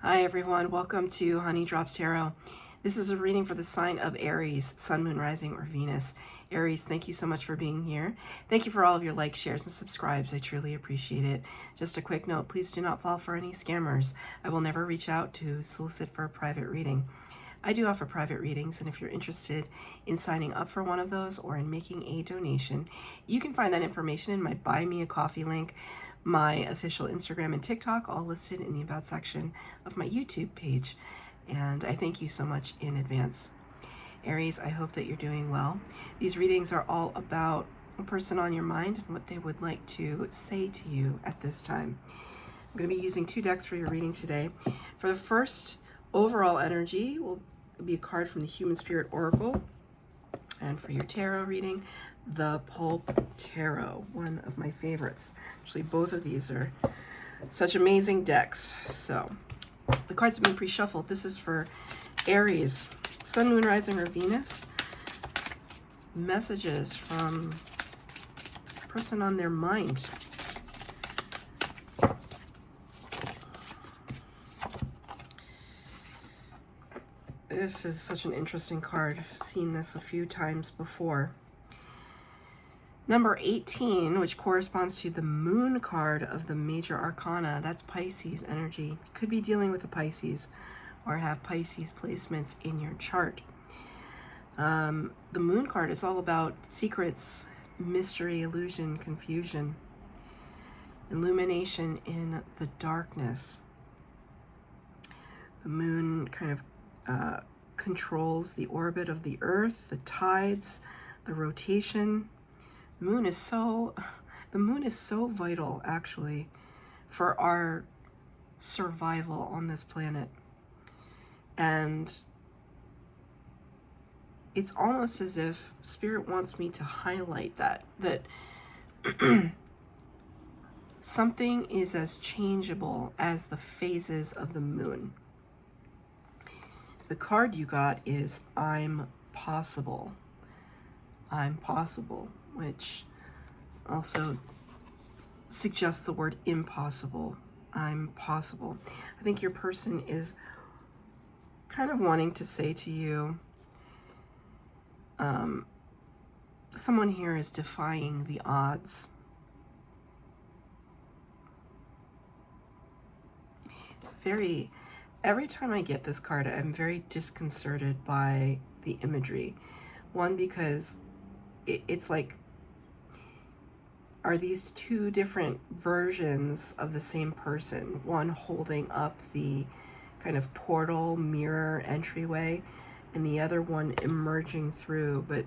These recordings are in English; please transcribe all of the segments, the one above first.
Hi everyone, welcome to Honey Drops Tarot. This is a reading for the sign of Aries, Sun, Moon, Rising, or Venus. Aries, thank you so much for being here. Thank you for all of your likes, shares, and subscribes. I truly appreciate it. Just a quick note, please do not fall for any scammers. I will never reach out to solicit for a private reading. I do offer private readings, and if you're interested in signing up for one of those or in making a donation, you can find that information in my Buy Me a Coffee link, my official Instagram and TikTok, all listed in the About section of my YouTube page. And I thank you so much in advance. Aries, I hope that you're doing well. These readings are all about a person on your mind and what they would like to say to you at this time. I'm going to be using 2 decks for your reading today. For the first overall energy will be a card from the Human Spirit Oracle. And for your tarot reading, the Pulp Tarot, one of my favorites. Actually, both of these are such amazing decks. So the cards have been pre-shuffled. This is for Aries, Sun, Moon, Rising, or Venus. Messages from a person on their mind. This is such an interesting card. I've seen this a few times before. Number 18, which corresponds to the Moon card of the Major Arcana, that's Pisces energy. You could be dealing with a Pisces or have Pisces placements in your chart. The Moon card is all about secrets, mystery, illusion, confusion, illumination in the darkness. The Moon kind of controls the orbit of the Earth, the tides, the rotation. The moon is so vital, actually, for our survival on this planet. And it's almost as if Spirit wants me to highlight that something is as changeable as the phases of the moon. The card you got is I'm possible. I'm possible, which also suggests the word impossible. I'm possible. I think your person is kind of wanting to say to you, someone here is defying the odds. It's every time I get this card, I'm very disconcerted by the imagery. One, because it's like, are these 2 different versions of the same person? One holding up the kind of portal mirror entryway, and the other one emerging through, but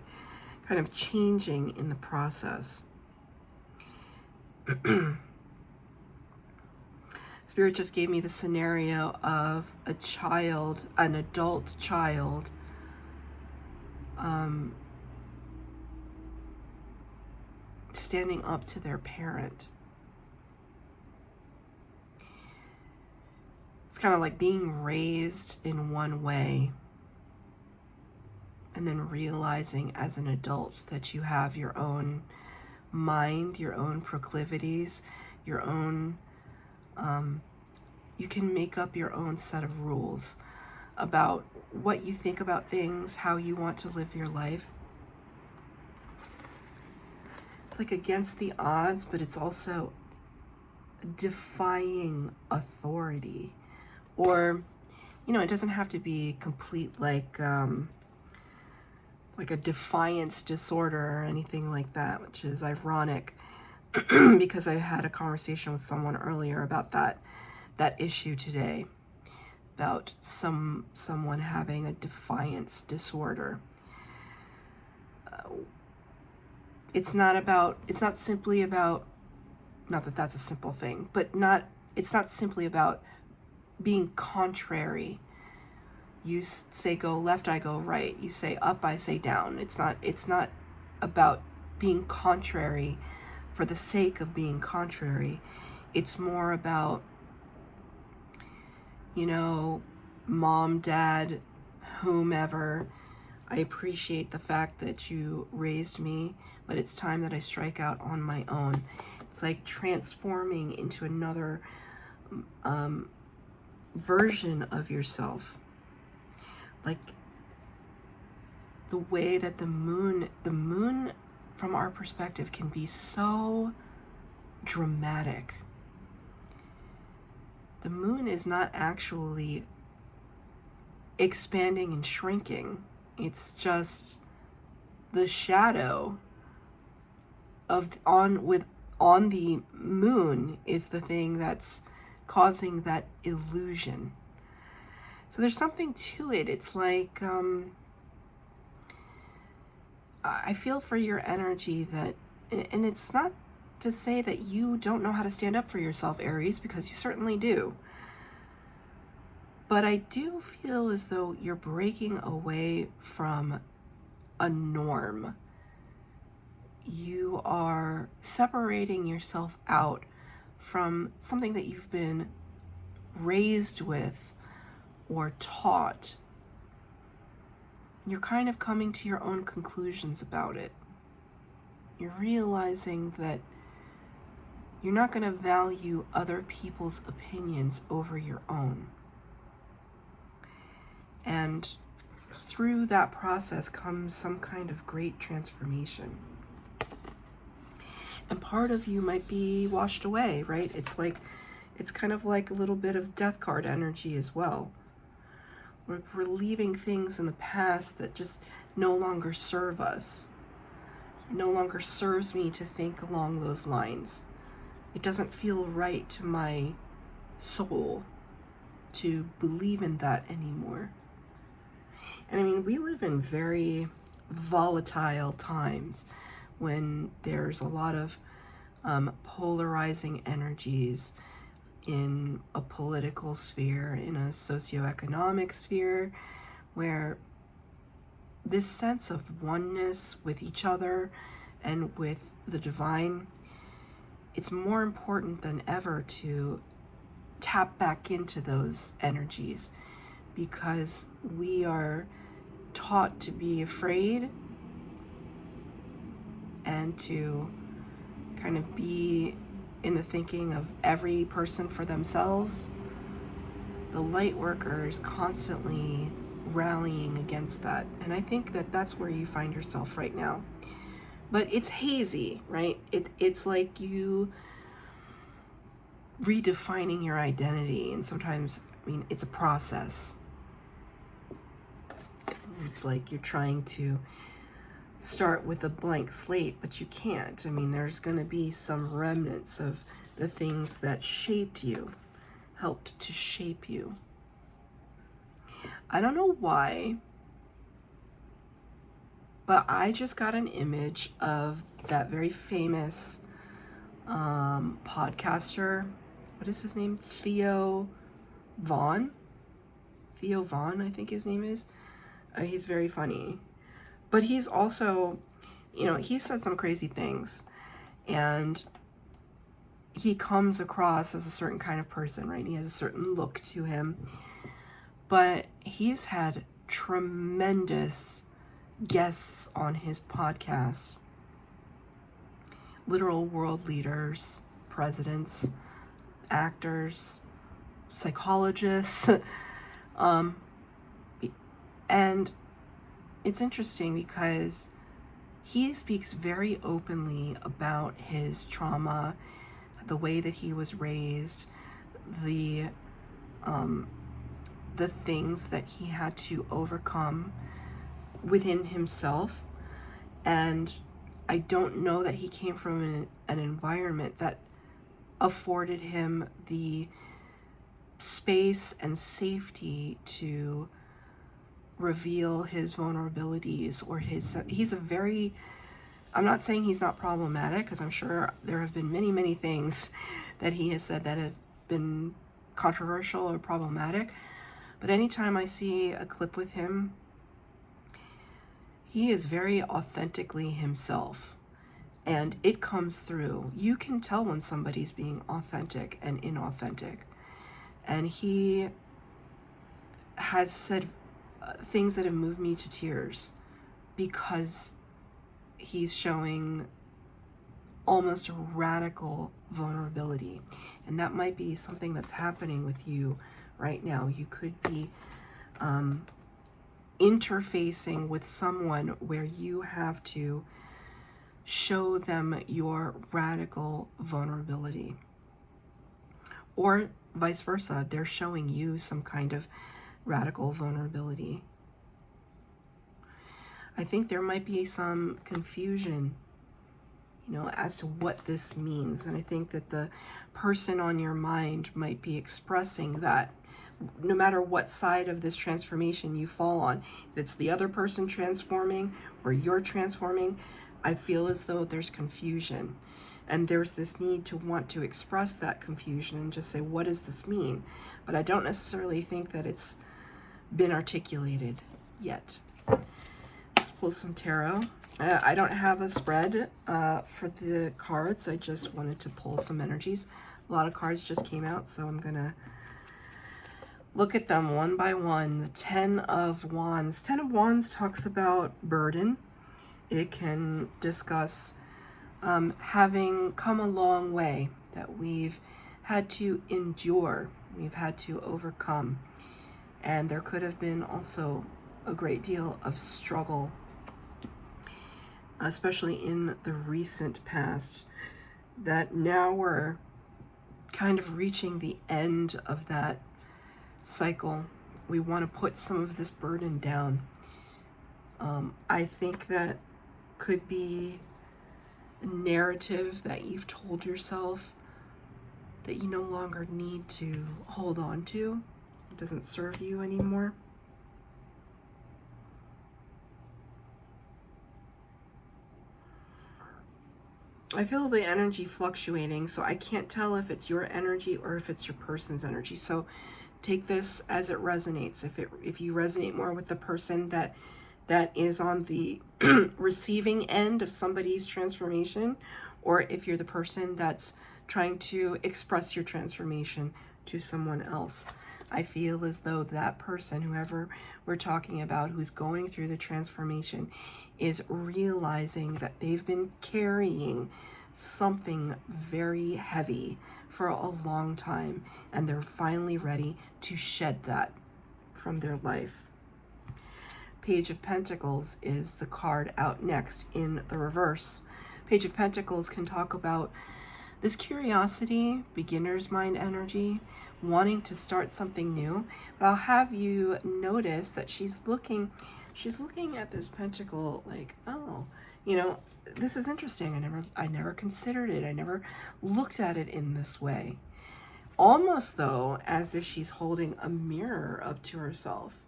kind of changing in the process. Spirit just gave me the scenario of a child, an adult child, standing up to their parent. It's kind of like being raised in one way and then realizing as an adult that you have your own mind, your own proclivities, your own, you can make up your own set of rules about what you think about things, how you want to live your life. It's like against the odds, but it's also defying authority. Or, it doesn't have to be complete like a defiance disorder or anything like that, which is ironic because I had a conversation with someone earlier about that issue today, about someone having a defiance disorder. It's not simply about, not that that's a simple thing, but it's not simply about being contrary. You say go left, I go right. You say up, I say down. It's not about being contrary for the sake of being contrary. It's more about, mom, dad, whomever, I appreciate the fact that you raised me, but it's time that I strike out on my own. It's like transforming into another version of yourself. Like the way that the moon from our perspective can be so dramatic. The moon is not actually expanding and shrinking. It's just the shadow of on the moon is the thing that's causing that illusion. So there's something to it. It's like I feel for your energy that, and it's not to say that you don't know how to stand up for yourself, Aries, because you certainly do. But I do feel as though you're breaking away from a norm. You are separating yourself out from something that you've been raised with or taught. You're kind of coming to your own conclusions about it. You're realizing that you're not going to value other people's opinions over your own. And through that process comes some kind of great transformation. And part of you might be washed away, right? It's kind of like a little bit of death card energy as well. We're leaving things in the past that just no longer serve us. It no longer serves me to think along those lines. It doesn't feel right to my soul to believe in that anymore. And I mean, we live in very volatile times when there's a lot of polarizing energies in a political sphere, in a socioeconomic sphere, where this sense of oneness with each other and with the divine, it's more important than ever to tap back into those energies, because we are taught to be afraid and to kind of be in the thinking of every person for themselves. The light workers constantly rallying against that. And I think that that's where you find yourself right now. But it's hazy, right? It's like you redefining your identity. And sometimes, I mean, it's a process. It's like you're trying to start with a blank slate, but you can't. I mean, there's going to be some remnants of the things that shaped you, helped to shape you. I don't know why, but I just got an image of that very famous podcaster. What is his name? Theo Vaughn, I think his name is. He's very funny. But he's also, he said some crazy things, and he comes across as a certain kind of person, right? He has a certain look to him, but he's had tremendous guests on his podcast. Literal world leaders, presidents, actors, psychologists, and it's interesting because he speaks very openly about his trauma, the way that he was raised, the things that he had to overcome within himself. And I don't know that he came from an environment that afforded him the space and safety to reveal his vulnerabilities or I'm not saying he's not problematic, because I'm sure there have been many, many things that he has said that have been controversial or problematic. But anytime I see a clip with him, he is very authentically himself, and it comes through. You can tell when somebody's being authentic and inauthentic. And he has said things that have moved me to tears, because he's showing almost a radical vulnerability. And that might be something that's happening with you right now. You could be interfacing with someone where you have to show them your radical vulnerability, or vice versa, they're showing you some kind of radical vulnerability. I think there might be some confusion, as to what this means. And I think that the person on your mind might be expressing that no matter what side of this transformation you fall on, if it's the other person transforming or you're transforming, I feel as though there's confusion. And there's this need to want to express that confusion and just say, what does this mean? But I don't necessarily think that it's been articulated yet. Let's pull some tarot. I don't have a spread for the cards. I just wanted to pull some energies. A lot of cards just came out, so I'm going to look at them one by one. The 10 of Wands. 10 of Wands talks about burden. It can discuss having come a long way, that we've had to endure, we've had to overcome. And there could have been also a great deal of struggle, especially in the recent past, that now we're kind of reaching the end of that cycle. We want to put some of this burden down. I think that could be a narrative that you've told yourself that you no longer need to hold on to. It doesn't serve you anymore. I feel the energy fluctuating, so I can't tell if it's your energy or if it's your person's energy. So take this as it resonates. If you resonate more with the person that is on the receiving end of somebody's transformation, or if you're the person that's trying to express your transformation to someone else. I feel as though that person, whoever we're talking about, who's going through the transformation, is realizing that they've been carrying something very heavy for a long time, and they're finally ready to shed that from their life. Page of Pentacles is the card out next in the reverse. Page of Pentacles can talk about this curiosity, beginner's mind energy, wanting to start something new. But I'll have you notice that she's looking at this pentacle like, oh, this is interesting. I never considered it. I never looked at it in this way. Almost though, as if she's holding a mirror up to herself.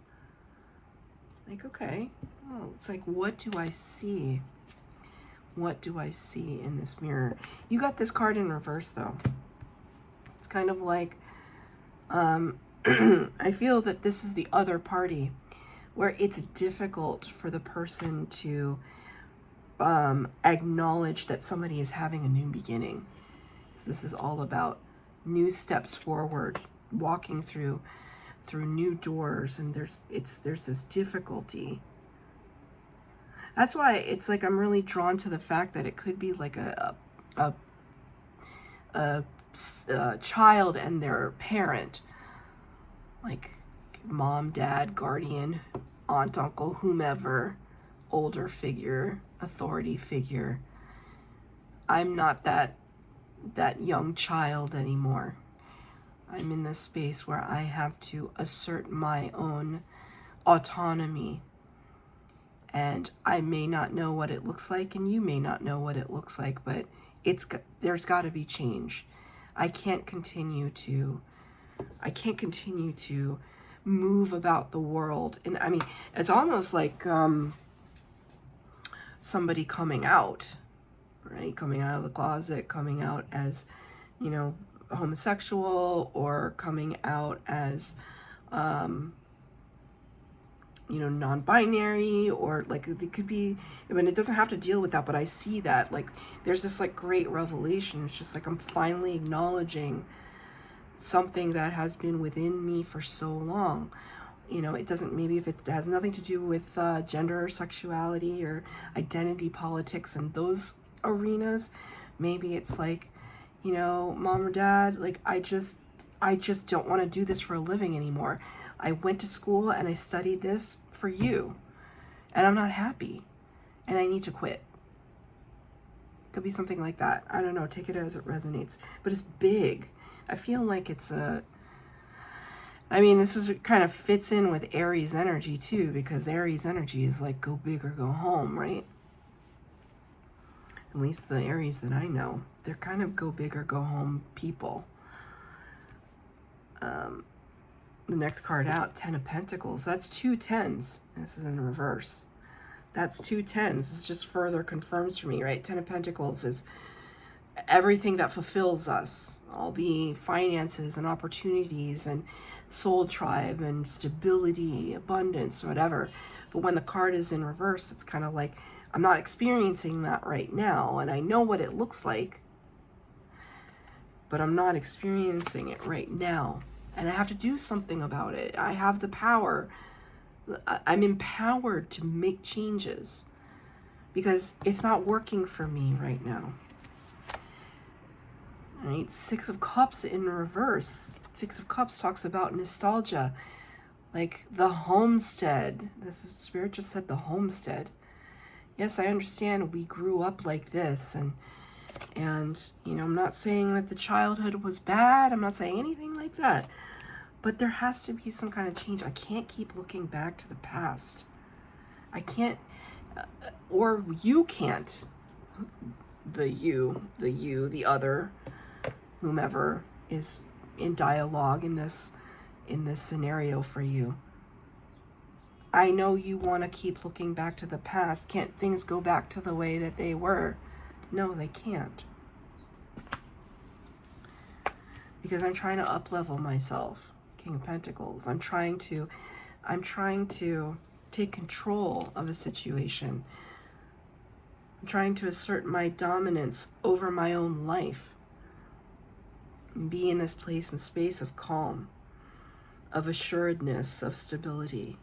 Like, okay, well, it's like, what do I see? What do I see in this mirror? You got this card in reverse though. It's kind of like, I feel that this is the other party, where it's difficult for the person to acknowledge that somebody is having a new beginning. So this is all about new steps forward, walking through new doors, and there's this difficulty. That's why it's like I'm really drawn to the fact that it could be like a child and their parent, like mom, dad, guardian, aunt, uncle, whomever, older figure, authority figure. I'm not that young child anymore. I'm in this space where I have to assert my own autonomy. And I may not know what it looks like, and you may not know what it looks like, but there's got to be change. I can't continue to move about the world. And I mean, it's almost like somebody coming out, right? Coming out of the closet, coming out as, homosexual, or coming out as, non-binary, or like it could be, I mean, it doesn't have to deal with that, but I see that, like, there's this like great revelation. It's just like I'm finally acknowledging something that has been within me for so long. It doesn't, maybe if it has nothing to do with gender or sexuality or identity politics and those arenas, maybe it's like, mom or dad, like, I just don't want to do this for a living anymore. I went to school and I studied this for you, and I'm not happy, and I need to quit. Could be something like that. I don't know. Take it as it resonates. But it's big. I feel like it's a... I mean, this is kind of fits in with Aries energy too, because Aries energy is like go big or go home, right? At least the Aries that I know, they're kind of go big or go home people. The next card out, 10 of Pentacles. That's 2 10s. This is in reverse. That's 2 10s. This just further confirms for me, right? 10 of Pentacles is everything that fulfills us. All the finances and opportunities and soul tribe and stability, abundance, whatever. But when the card is in reverse, it's kind of like, I'm not experiencing that right now. And I know what it looks like, but I'm not experiencing it right now. And I have to do something about it. I have the power. I'm empowered to make changes because it's not working for me right now. All right, 6 of Cups in reverse. 6 of Cups talks about nostalgia, like the homestead. This is Spirit just said the homestead. Yes, I understand we grew up like this, and you know, I'm not saying that the childhood was bad. I'm not saying anything like that. But there has to be some kind of change. I can't keep looking back to the past. I can't, or you can't. The other, whomever is in dialogue in this scenario for you. I know you want to keep looking back to the past. Can't things go back to the way that they were? No, they can't. Because I'm trying to up-level myself. King of Pentacles. I'm trying to take control of a situation. I'm trying to assert my dominance over my own life. And be in this place and space of calm, of assuredness, of stability.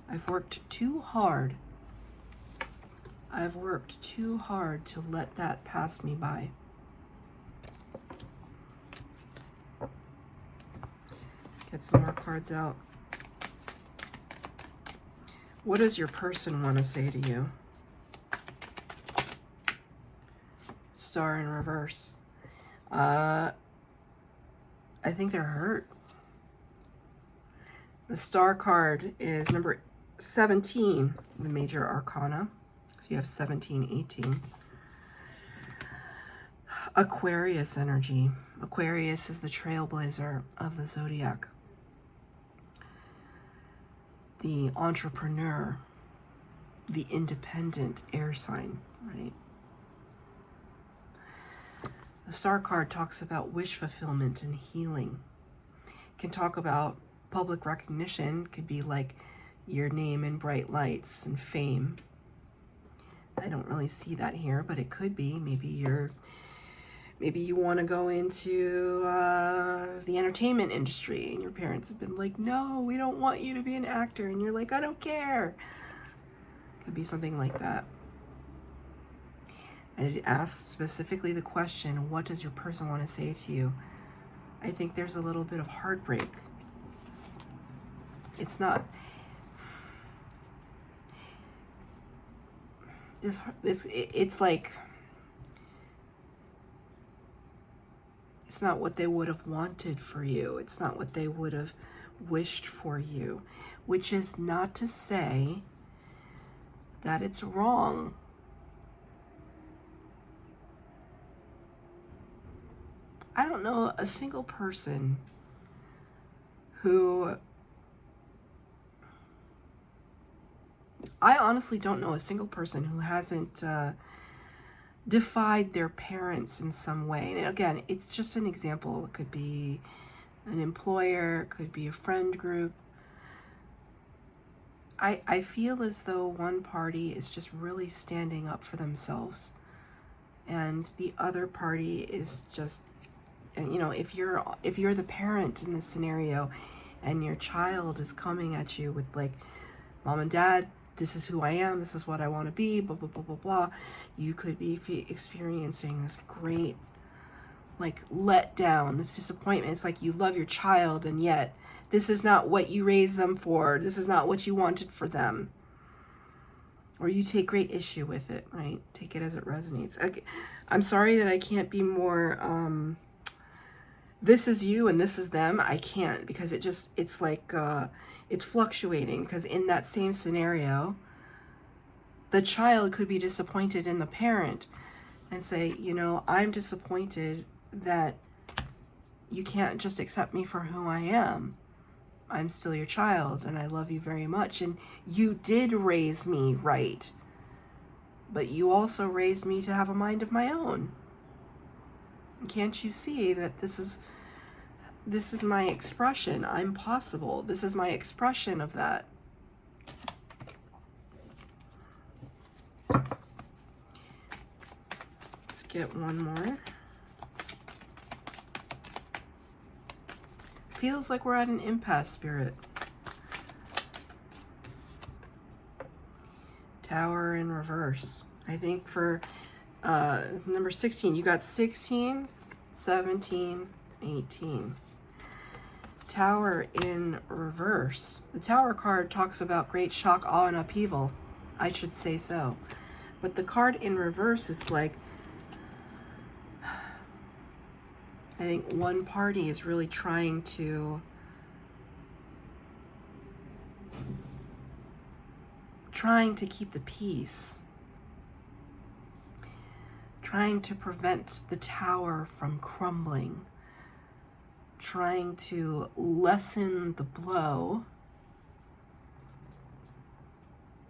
I've worked too hard. I've worked too hard to let that pass me by. Let's get some more cards out. What does your person want to say to you? Star in reverse. I think they're hurt. The Star card is number 17, the major arcana. So you have 17, 18. Aquarius energy. Aquarius is the trailblazer of the zodiac. The entrepreneur, the independent air sign, right? The Star card talks about wish fulfillment and healing. It can talk about public recognition, could be like your name in bright lights and fame. I don't really see that here, but it could be. Maybe you want to go into the entertainment industry, and your parents have been like, no, we don't want you to be an actor, and you're like, I don't care. Could be something like that. It asks specifically the question, what does your person want to say to you? I think there's a little bit of heartbreak. It's not... It's like... It's not what they would have wanted for you. It's not what they would have wished for you. Which is not to say that it's wrong. I don't know a single person who... I honestly don't know a single person who hasn't defied their parents in some way. And again, it's just an example. It could be an employer, it could be a friend group. I feel as though one party is just really standing up for themselves, and the other party is just... And, you know, if you're the parent in this scenario and your child is coming at you with like, Mom and Dad, this is who I am, this is what I want to be, blah, blah, blah, blah, blah, you could be experiencing this great like let down, this disappointment. It's like you love your child and yet this is not what you raised them for. This is not what you wanted for them. Or you take great issue with it, right? Take it as it resonates. I'm sorry that I can't be more, this is you and this is them. I can't, because it's like, it's fluctuating, because in that same scenario, the child could be disappointed in the parent and say, you know, I'm disappointed that you can't just accept me for who I am. I'm still your child and I love you very much. And you did raise me right, but you also raised me to have a mind of my own. Can't you see that this is my expression? I'm possible. This is my expression of that. Let's get one more. Feels like we're at an impasse, Spirit. Tower in reverse. I think for number 16, you got 16, 17, 18. Tower in reverse. The Tower card talks about great shock, awe, and upheaval. I should say so. But the card in reverse is like, I think one party is really trying to keep the peace, trying to prevent the tower from crumbling, trying to lessen the blow.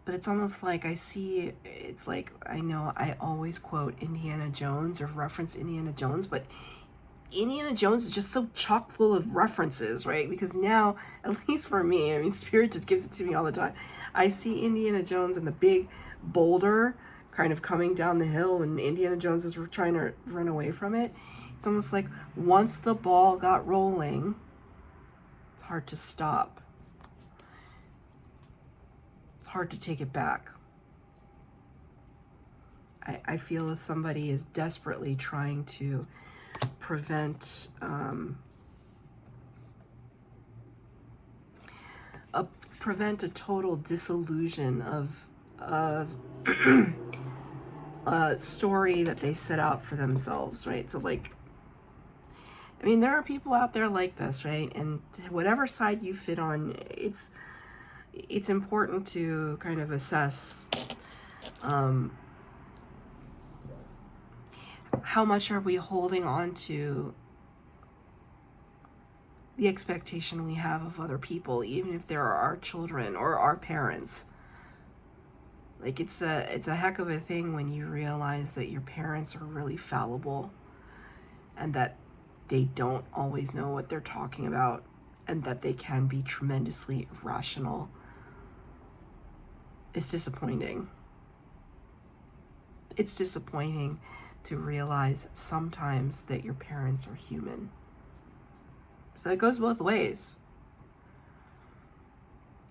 But it's almost like I see, it's like, I know I always quote Indiana Jones or reference Indiana Jones, but Indiana Jones is just so chock full of references, right? Because now, at least for me, I mean, Spirit just gives it to me all the time. I see Indiana Jones and the big boulder kind of coming down the hill, and Indiana Jones is trying to run away from it. It's almost like once the ball got rolling, it's hard to stop. It's hard to take it back. I feel as somebody is desperately trying to prevent a total disillusion of a story that they set out for themselves, right? So like, I mean, there are people out there like this, right? And whatever side you fit on, it's important to kind of assess how much are we holding on to the expectation we have of other people, even if they're our children or our parents. Like, it's a heck of a thing when you realize that your parents are really fallible and that they don't always know what they're talking about and that they can be tremendously irrational. It's disappointing. It's disappointing to realize sometimes that your parents are human. So it goes both ways.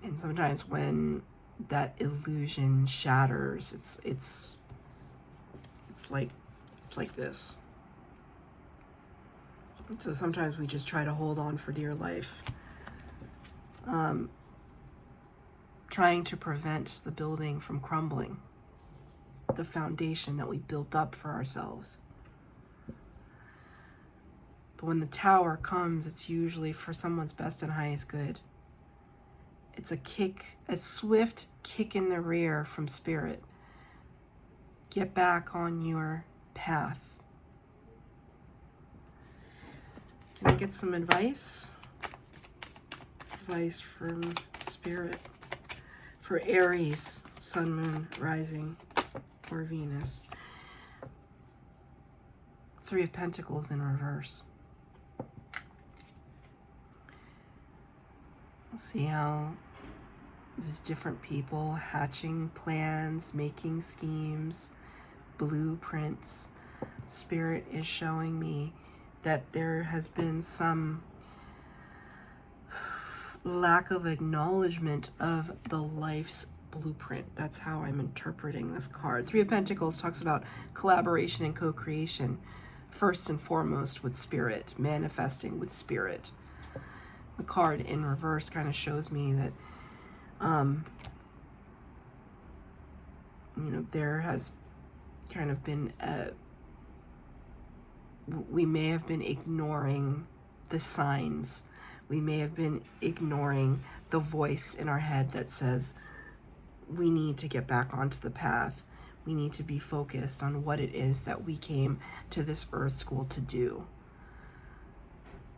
And sometimes when that illusion shatters, it's like this. So sometimes we just try to hold on for dear life, trying to prevent the building from crumbling, the foundation that we built up for ourselves. But when the tower comes, it's usually for someone's best and highest good. It's a swift kick in the rear from Spirit. Get back on your path. Can I get some advice? Advice from Spirit for Aries, Sun, Moon, Rising, or Venus. 3 of Pentacles in reverse. See how there's different people hatching plans, making schemes, blueprints. Spirit is showing me that there has been some lack of acknowledgement of the life's blueprint. That's how I'm interpreting this card. 3 of Pentacles talks about collaboration and co-creation. first and foremost with spirit, manifesting with spirit. The card in reverse kind of shows me that, you know, there has kind of been we may have been ignoring the signs. We may have been ignoring the voice in our head that says we need to get back onto the path. We need to be focused on what it is that we came to this earth school to do.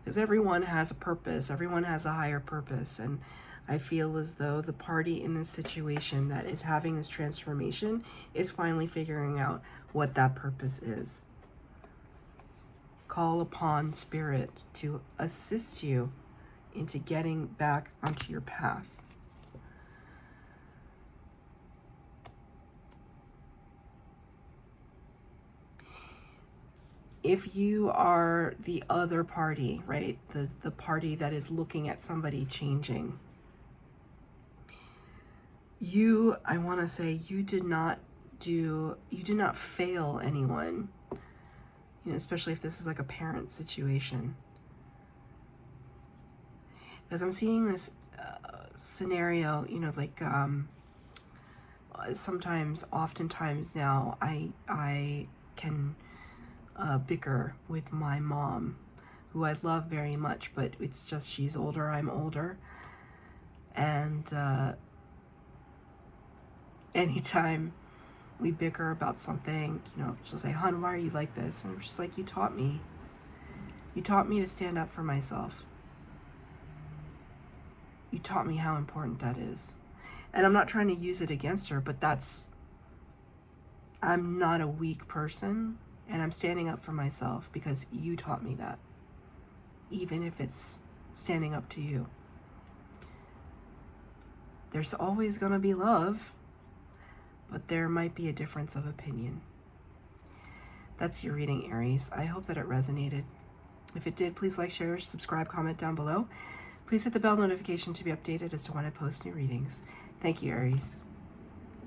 Because everyone has a purpose, everyone has a higher purpose, and I feel as though the party in this situation that is having this transformation is finally figuring out what that purpose is. Call upon spirit to assist you into getting back onto your path. If you are the other party, right, the party that is looking at somebody changing, I want to say you did not fail anyone, you know, especially if this is like a parent situation. Because I'm seeing this scenario, you know, like oftentimes now I can bicker with my mom, who I love very much, but it's just she's older, I'm older, and anytime we bicker about something, you know, she'll say, "Hon, why are you like this?" And I'm just like, you taught me to stand up for myself. You taught me how important that is. And I'm not trying to use it against her, but I'm not a weak person, and I'm standing up for myself because you taught me that, even if it's standing up to you. There's always going to be love, but there might be a difference of opinion. That's your reading, Aries. I hope that it resonated. If it did, please like, share, subscribe, comment down below. Please hit the bell notification to be updated as to when I post new readings. Thank you, Aries.